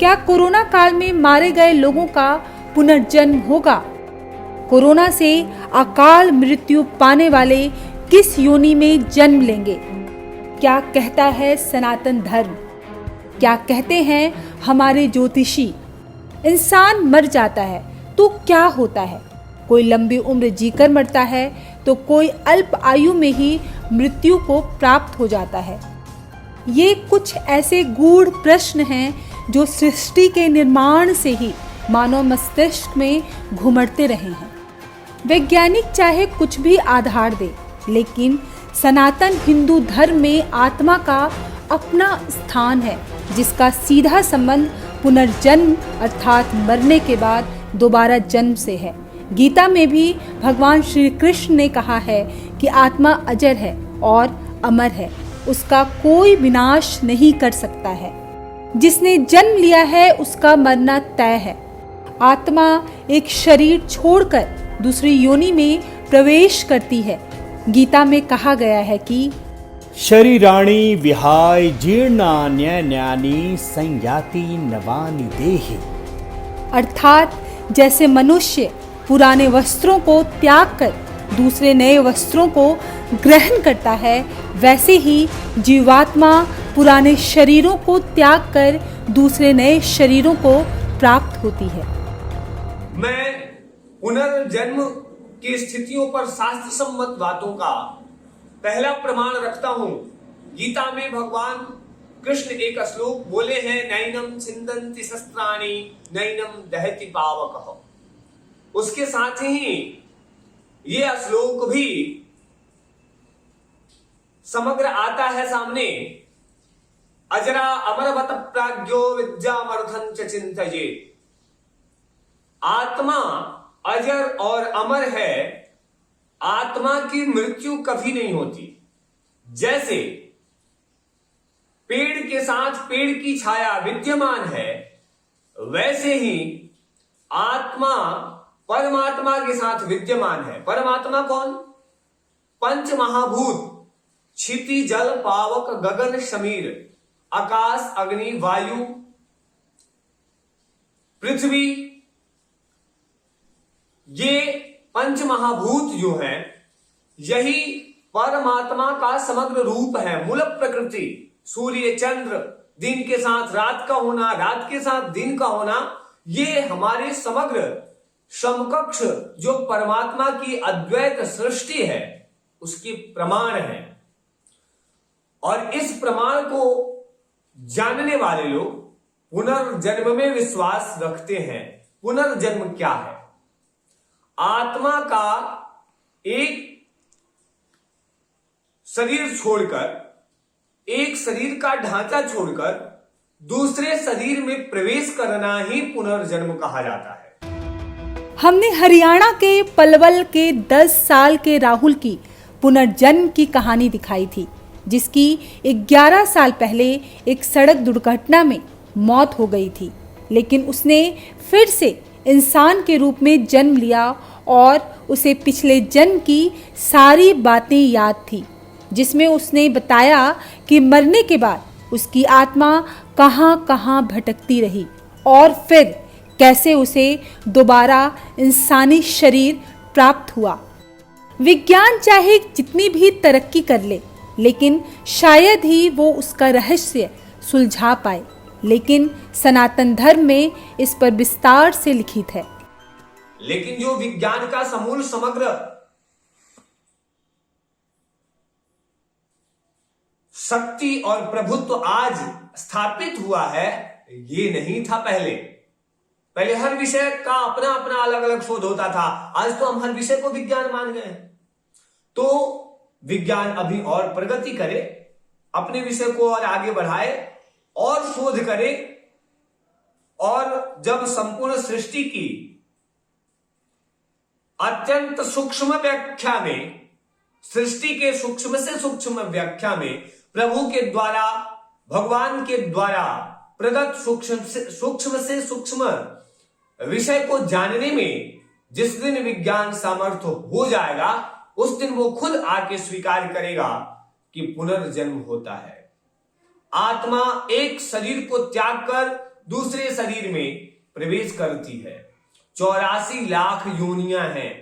क्या कोरोना काल में मारे गए लोगों का पुनर्जन्म होगा? कोरोना से अकाल मृत्यु पाने वाले किस योनि में जन्म लेंगे? क्या कहता है सनातन धर्म? क्या कहते हैं हमारे ज्योतिषी? इंसान मर जाता है तो क्या होता है? कोई लंबी उम्र जीकर मरता है तो कोई अल्प आयु में ही मृत्यु को प्राप्त हो जाता है। ये कुछ ऐसे गूढ़ प्रश्न हैं जो सृष्टि के निर्माण से ही मानव मस्तिष्क में घुमड़ते रहे हैं। वैज्ञानिक चाहे कुछ भी आधार दे, लेकिन सनातन हिंदू धर्म में आत्मा का अपना स्थान है, जिसका सीधा संबंध पुनर्जन्म अर्थात मरने के बाद दोबारा जन्म से है। गीता में भी भगवान श्री कृष्ण ने कहा है कि आत्मा अजर है और अमर है, उसका कोई विनाश नहीं कर सकता है। जिसने जन्म लिया है उसका मरना तय है। आत्मा एक शरीर छोड़कर दूसरी योनि में प्रवेश करती है। गीता में कहा गया है कि शरीराणि विहाय जीर्णान्यन्यानि संयाति नवानि देहि, अर्थात जैसे मनुष्य पुराने वस्त्रों को त्याग कर दूसरे नए वस्त्रों को ग्रहण करता है, वैसे ही जीवात्मा पुराने शरीरों को त्याग कर दूसरे नए शरीरों को प्राप्त होती है। मैं पुनर्जन्म की स्थितियों पर शास्त्र सम्मत बातों का पहला प्रमाण रखता हूं। गीता में भगवान कृष्ण एक श्लोक बोले हैं, नैनम छिन्दन्ति शस्त्राणि नैनम दहति पावकः। उसके साथ ही ये श्लोक भी समग्र आता है सामने, अजरा अमरवत प्राज्ञो विद्यामर्थं च चिन्तयेत्। आत्मा अजर और अमर है, आत्मा की मृत्यु कभी नहीं होती। जैसे पेड़ के साथ पेड़ की छाया विद्यमान है, वैसे ही आत्मा परमात्मा के साथ विद्यमान है। परमात्मा कौन? पंच महाभूत क्षिति जल पावक गगन शमीर, आकाश अग्नि वायु पृथ्वी, ये पंच महाभूत जो है यही परमात्मा का समग्र रूप है। मूल प्रकृति सूर्य चंद्र, दिन के साथ रात का होना, रात के साथ दिन का होना, ये हमारे समग्र समकक्ष जो परमात्मा की अद्वैत सृष्टि है उसकी प्रमाण है। और इस प्रमाण को जानने वाले लोग पुनर्जन्म में विश्वास रखते हैं। पुनर्जन्म क्या है? आत्मा का एक शरीर छोड़कर, एक शरीर का ढांचा छोड़कर दूसरे शरीर में प्रवेश करना ही पुनर्जन्म कहा जाता है। हमने हरियाणा के पलवल के 10 साल के राहुल की पुनर्जन्म की कहानी दिखाई थी, जिसकी 11 साल पहले एक सड़क दुर्घटना में मौत हो गई थी, लेकिन उसने फिर से इंसान के रूप में जन्म लिया और उसे पिछले जन्म की सारी बातें याद थी, जिसमें उसने बताया कि मरने के बाद उसकी आत्मा कहां कहां भटकती रही और फिर कैसे उसे दोबारा इंसानी शरीर प्राप्त हुआ। विज्ञान चाहे जितनी भी तरक्की कर ले, लेकिन शायद ही वो उसका रहस्य सुलझा पाए, लेकिन सनातन धर्म में इस पर विस्तार से लिखित है। लेकिन जो विज्ञान का समूल समग्र शक्ति और प्रभुत्व आज स्थापित हुआ है, ये नहीं था पहले। पहले हर विषय का अपना अपना अलग अलग शोध होता था। आज तो हम हर विषय को विज्ञान मान गए। तो विज्ञान अभी और प्रगति करे, अपने विषय को और आगे बढ़ाए और शोध करे, और जब संपूर्ण सृष्टि की अत्यंत सूक्ष्म व्याख्या में, सृष्टि के सूक्ष्म से सूक्ष्म व्याख्या में प्रभु के द्वारा, भगवान के द्वारा प्रदत्त सूक्ष्म से सूक्ष्म विषय को जानने में जिस दिन विज्ञान सामर्थ्य हो जाएगा, उस दिन वो खुद आके स्वीकार करेगा कि पुनर्जन्म होता है। आत्मा एक शरीर को त्याग कर दूसरे शरीर में प्रवेश करती है। 84 लाख योनियां हैं,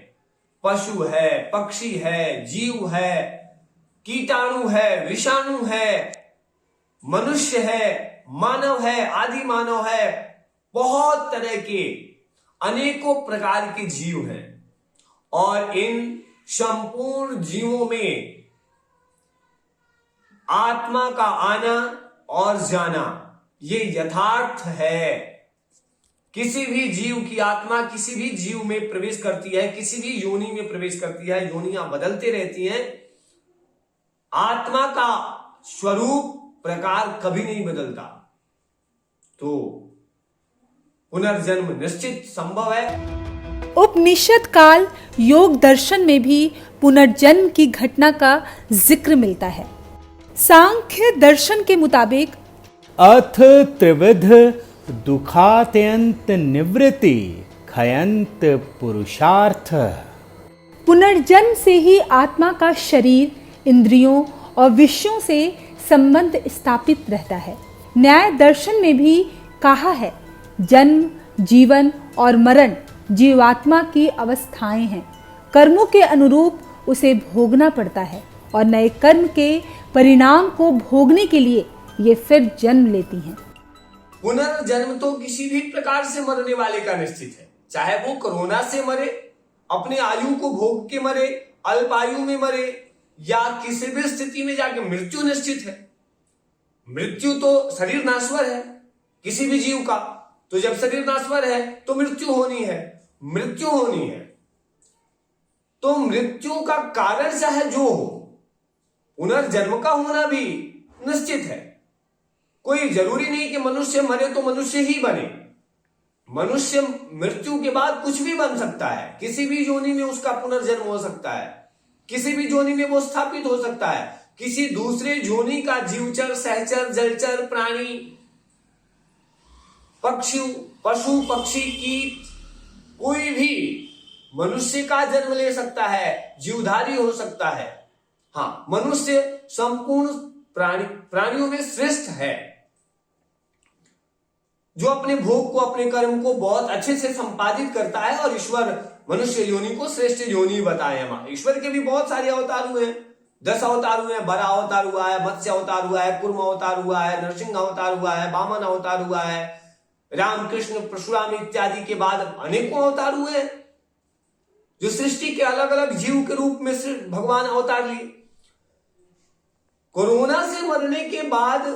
पशु है, पक्षी है, जीव है, कीटाणु है, विषाणु है, मनुष्य है, मानव है, आदि मानव है, बहुत तरह के अनेकों प्रकार के जीव हैं और इन संपूर्ण जीवों में आत्मा का आना और जाना ये यथार्थ है। किसी भी जीव की आत्मा किसी भी जीव में प्रवेश करती है, किसी भी योनि में प्रवेश करती है, योनियां बदलते रहती हैं। आत्मा का स्वरूप प्रकार कभी नहीं बदलता, तो पुनर्जन्म निश्चित संभव है। उपनिषद काल योग दर्शन में भी पुनर्जन्म की घटना का जिक्र मिलता है। सांख्य दर्शन के मुताबिक अथ त्रिविध दुखात्यंत निवृत्ति खयंत पुरुषार्थ, पुनर्जन्म से ही आत्मा का शरीर, इंद्रियों और विषयों से संबंध स्थापित रहता है। न्याय दर्शन में भी कहा है, जन्म, जीवन और मरण जीवात्मा की अवस्थाएं हैं। कर्मों के अनुरूप उसे भोगना पड़ता है और नए कर्म के परिणाम को भोगने के लिए ये फिर जन्म लेती हैं। पुनर्जन्म तो किसी भी प्रकार से मरने वाले का निश्चित है, चाहे वो कोरोना से मरे, अपने आयु को भोग के मरे, अल्पायु में मरे या किसी भी स्थिति में जाके मृत्यु निश्चित है। मृत्यु तो शरीर नाश्वर है किसी भी जीव का, तो जब शरीर नाश्वर है तो मृत्यु होनी है, मृत्यु होनी है। तो मृत्यु का कारण चाहे जो हो, पुनर्जन्म का होना भी निश्चित है। कोई जरूरी नहीं कि मनुष्य मरे तो मनुष्य ही बने। मनुष्य मृत्यु के बाद कुछ भी बन सकता है, किसी भी योनि में उसका पुनर्जन्म हो सकता है, किसी भी योनि में वो स्थापित हो सकता है। किसी दूसरे योनि का जीवचर, सहचर, जलचर, प्राणी, पशु पक्षी, कीट, कोई भी मनुष्य का जन्म ले सकता है, जीवधारी हो सकता है। हाँ, मनुष्य संपूर्ण प्राणियों में श्रेष्ठ है, जो अपने भोग को, अपने कर्म को बहुत अच्छे से संपादित करता है। और ईश्वर मनुष्य योनि को श्रेष्ठ योनि बताए। ईश्वर के भी बहुत सारे अवतार हुए हैं, 10 अवतार हुए हैं। बरा अवतार हुआ है, मत्स्य अवतार हुआ है, कूर्म अवतार हुआ है, नरसिंह अवतार हुआ है, वामन अवतार हुआ है, राम, कृष्ण, परशुराम इत्यादि के बाद अनेकों अवतार हुए हैं, जो सृष्टि के अलग अलग जीव के रूप में भगवान अवतार लिए। कोरोना से मरने के बाद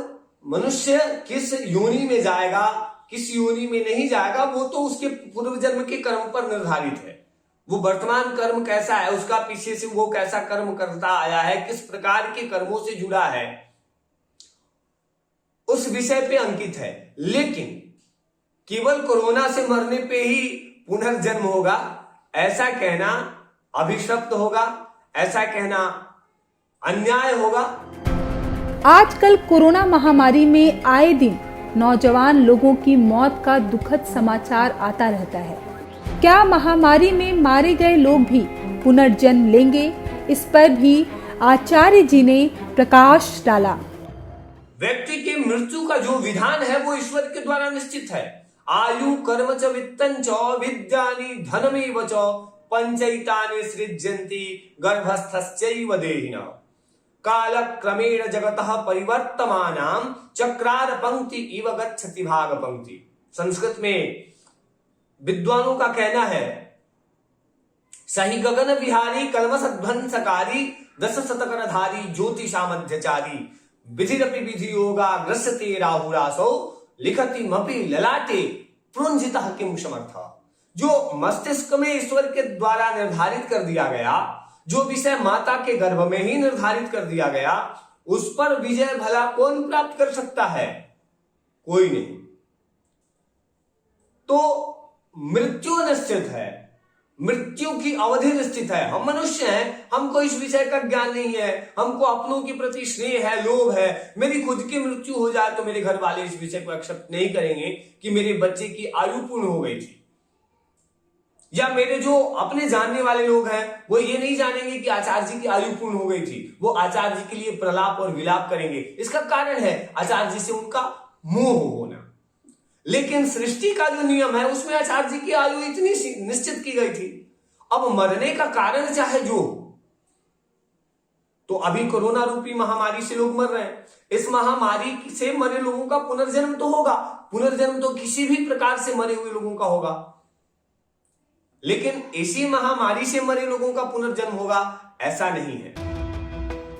मनुष्य किस योनि में जाएगा, किस योनि में नहीं जाएगा, वो तो उसके पूर्व जन्म के कर्म पर निर्धारित है। वो वर्तमान कर्म कैसा है, उसका पीछे से वो कैसा कर्म करता आया है, किस प्रकार के कर्मों से जुड़ा है, उस विषय पे अंकित है। लेकिन केवल कोरोना से मरने पे ही पुनर्जन्म होगा, ऐसा कहना अभिशप्त होगा, ऐसा कहना अन्याय होगा। आजकल कोरोना महामारी में आए दिन नौजवान लोगों की मौत का दुखद समाचार आता रहता है। क्या महामारी में मारे गए लोग भी पुनर्जन्म लेंगे? इस पर भी आचार्य जी ने प्रकाश डाला। व्यक्ति की मृत्यु का जो विधान है वो ईश्वर के द्वारा निश्चित है। आयु कर्म च वित्तं च विद्यानि धनमेव च पंचैतानि सृज्यन्ति गर्भस्थस्यैव देहिनः काल क्रमेण जगतः परिवर्तमानां चक्रार पंक्ति इव गच्छति भाग पंक्ति। संस्कृत में विद्वानों का कहना है, सही गगन विहारी कलमसध्वंसकारी दश शतकरधारी ज्योतिषामध्यचारी विधिरपि विधि योगा ग्रस्यते राहुरासो लिखति मपि ललाटे प्रुंजितः किम समर्थ। जो मस्तिष्क में ईश्वर के द्वारा निर्धारित कर दिया गया, जो विषय माता के गर्भ में ही निर्धारित कर दिया गया, उस पर विजय भला कौन प्राप्त कर सकता है? कोई नहीं। तो मृत्यु निश्चित है, मृत्यु की अवधि निश्चित है। हम मनुष्य हैं, हमको इस विषय का ज्ञान नहीं है, हमको अपनों के प्रति स्नेह है, लोभ है। मेरी खुद की मृत्यु हो जाए तो मेरे घर वाले इस विषय को एक्सेप्ट नहीं करेंगे कि मेरे बच्चे की आयु पूर्ण हो गई थी, या मेरे जो अपने जानने वाले लोग हैं वो ये नहीं जानेंगे कि आचार्य जी की आयु पूर्ण हो गई थी। वो आचार्य जी के लिए प्रलाप और विलाप करेंगे। इसका कारण है आचार्य जी से उनका मोह होना। लेकिन सृष्टि का जो नियम है उसमें आचार्य जी की आयु इतनी निश्चित की गई थी। अब मरने का कारण चाहे जो, तो अभी कोरोना रूपी महामारी से लोग मर रहे हैं। इस महामारी से मरे लोगों का पुनर्जन्म तो होगा, पुनर्जन्म तो किसी भी प्रकार से मरे हुए लोगों का होगा, लेकिन इसी महामारी से मरे लोगों का पुनर्जन्म होगा ऐसा नहीं है।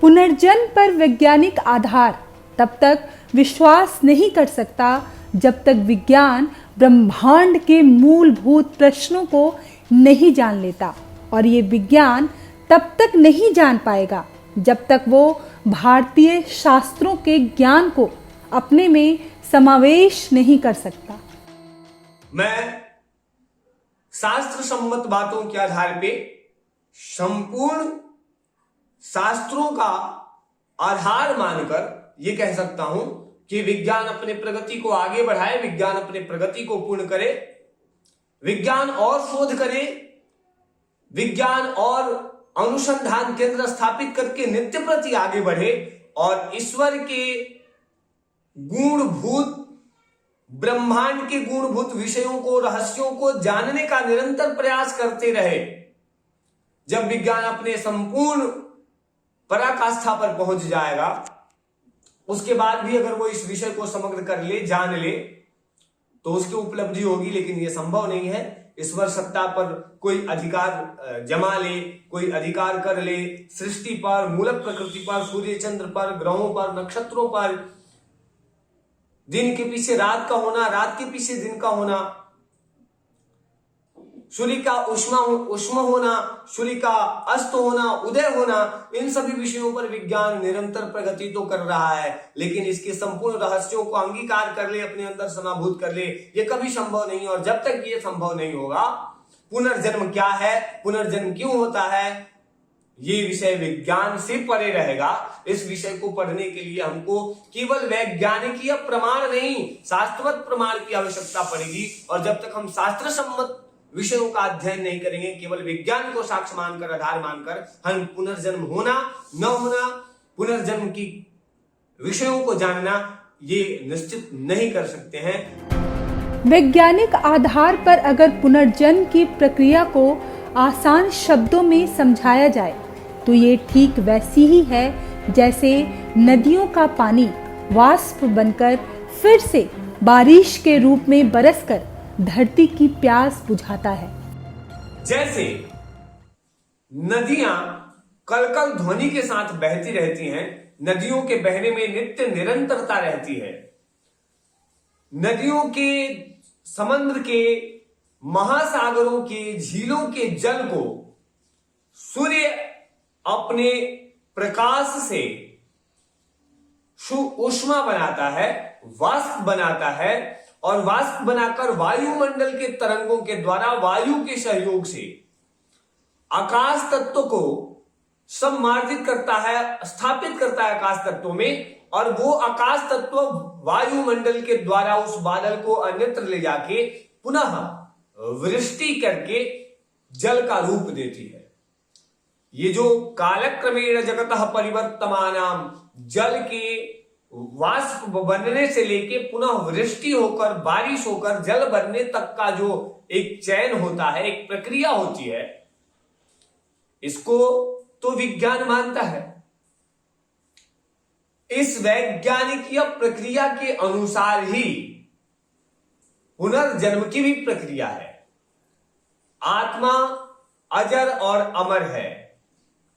पुनर्जन्म पर वैज्ञानिक आधार तब तक विश्वास नहीं कर सकता जब तक विज्ञान ब्रह्मांड के मूलभूत प्रश्नों को नहीं जान लेता, और ये विज्ञान तब तक नहीं जान पाएगा जब तक वो भारतीय शास्त्रों के ज्ञान को अपने में समावेश नहीं कर सकता। मैं शास्त्र सम्मत बातों के आधार पे संपूर्ण शास्त्रों का आधार मानकर ये कह सकता हूं कि विज्ञान अपने प्रगति को आगे बढ़ाए, विज्ञान अपने प्रगति को पूर्ण करे, विज्ञान और शोध करे, विज्ञान और अनुसंधान केंद्र स्थापित करके नित्य प्रति आगे बढ़े और ईश्वर के गुणभूत, ब्रह्मांड के गुणभूत विषयों को, रहस्यों को जानने का निरंतर प्रयास करते रहे। जब विज्ञान अपने संपूर्ण पराकाष्ठा पर पहुंच जाएगा, उसके बाद भी अगर वो इस विषय को समग्र कर ले, जान ले, तो उसकी उपलब्धि होगी। लेकिन यह संभव नहीं है। ईश्वर सत्ता पर कोई अधिकार जमा ले, कोई अधिकार कर ले, सृष्टि पर, मूल प्रकृति पर, सूर्य चंद्र पर, ग्रहों पर, नक्षत्रों पर, दिन के पीछे रात का होना, रात के पीछे दिन का होना, सूर्य का उष्मा होना, सूर्य का अस्त होना, उदय होना, इन सभी विषयों पर विज्ञान निरंतर प्रगति तो कर रहा है, लेकिन इसके संपूर्ण रहस्यों को अंगीकार कर ले, अपने अंदर समाभूत कर ले, ये कभी संभव नहीं। और जब तक ये संभव नहीं होगा, पुनर्जन्म क्या है, पुनर्जन्म क्यों होता है, ये विषय विज्ञान से परे रहेगा। इस विषय को पढ़ने के लिए हमको केवल वैज्ञानिक प्रमाण नहीं, शास्त्रवत प्रमाण की आवश्यकता पड़ेगी। और जब तक हम शास्त्र सम्मत विषयों का अध्ययन नहीं करेंगे, केवल विज्ञान को साक्ष्य मानकर, आधार मानकर हम पुनर्जन्म होना न होना, पुनर्जन्म की विषयों को जानना, ये निश्चित नहीं कर सकते हैं। वैज्ञानिक आधार पर अगर पुनर्जन्म की प्रक्रिया को आसान शब्दों में समझाया जाए तो ये ठीक वैसी ही है जैसे नदियों का पानी वाष्प बनकर फिर से बारिश के रूप में बरसकर धरती की प्यास बुझाता है। जैसे नदियां कलकल ध्वनि के साथ बहती रहती हैं, नदियों के बहने में नित्य निरंतरता रहती है। नदियों के, समुद्र के, महासागरों के, झीलों के जल को सूर्य अपने प्रकाश से ऊष्मा बनाता है, वाष्प बनाता है, और वाष्प बनाकर वायुमंडल के तरंगों के द्वारा, वायु के सहयोग से आकाश तत्व को सम्मार्जित करता है, स्थापित करता है आकाश तत्वों में, और वो आकाश तत्व वायुमंडल के द्वारा उस बादल को अन्यत्र ले जाके पुनः वृष्टि करके जल का रूप देती है। ये जो कालक्रमेण जगतः परिवर्तमानाम, जल के वाष्प बनने से लेके पुनः वृष्टि होकर, बारिश होकर, जल बनने तक का जो एक चयन होता है, एक प्रक्रिया होती है, इसको तो विज्ञान मानता है। इस वैज्ञानिक प्रक्रिया के अनुसार ही पुनर्जन्म की भी प्रक्रिया है। आत्मा अजर और अमर है।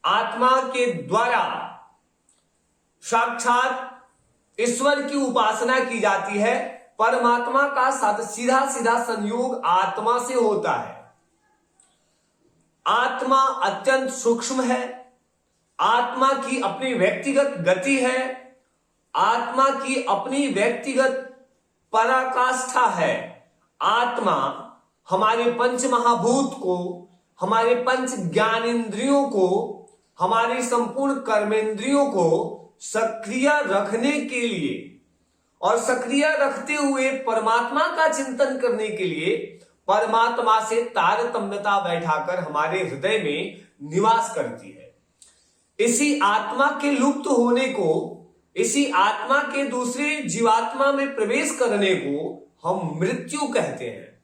आत्मा के द्वारा साक्षात ईश्वर की उपासना की जाती है। परमात्मा का सीधा सीधा संयोग आत्मा से होता है। आत्मा अत्यंत सूक्ष्म है। आत्मा की अपनी व्यक्तिगत गति है। आत्मा की अपनी व्यक्तिगत पराकाष्ठा है। आत्मा हमारे पंच महाभूत को, हमारे पंच ज्ञानेंद्रियों को, हमारी संपूर्ण कर्मेंद्रियों को सक्रिय रखने के लिए और सक्रिय रखते हुए परमात्मा का चिंतन करने के लिए परमात्मा से तारतम्यता बैठाकर हमारे हृदय में निवास करती है। इसी आत्मा के लुप्त होने को, इसी आत्मा के दूसरे जीवात्मा में प्रवेश करने को हम मृत्यु कहते हैं।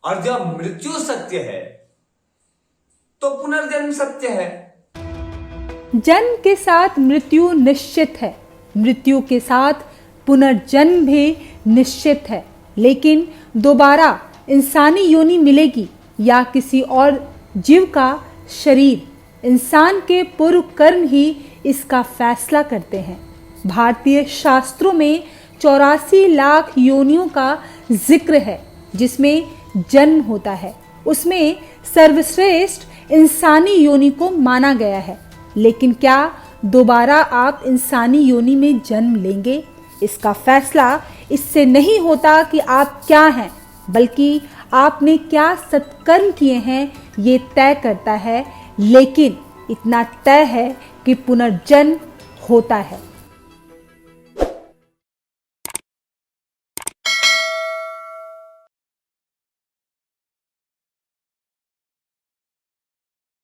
और जब मृत्यु सत्य है तो पुनर्जन्म सत्य है। जन्म के साथ मृत्यु निश्चित है, मृत्यु के साथ पुनर्जन्म भी निश्चित है, लेकिन दोबारा इंसानी योनि मिलेगी या किसी और जीव का शरीर, इंसान के पूर्व कर्म ही इसका फैसला करते हैं। भारतीय शास्त्रों में 84 लाख योनियों का जिक्र है जिसमें जन्म होता है। उसमें सर्वश्रेष्ठ इंसानी योनि को माना गया है। लेकिन क्या दोबारा आप इंसानी योनि में जन्म लेंगे? इसका फैसला इससे नहीं होता कि आप क्या हैं, बल्कि आपने क्या सत्कर्म किए हैं ये तय करता है। लेकिन इतना तय है कि पुनर्जन्म होता है।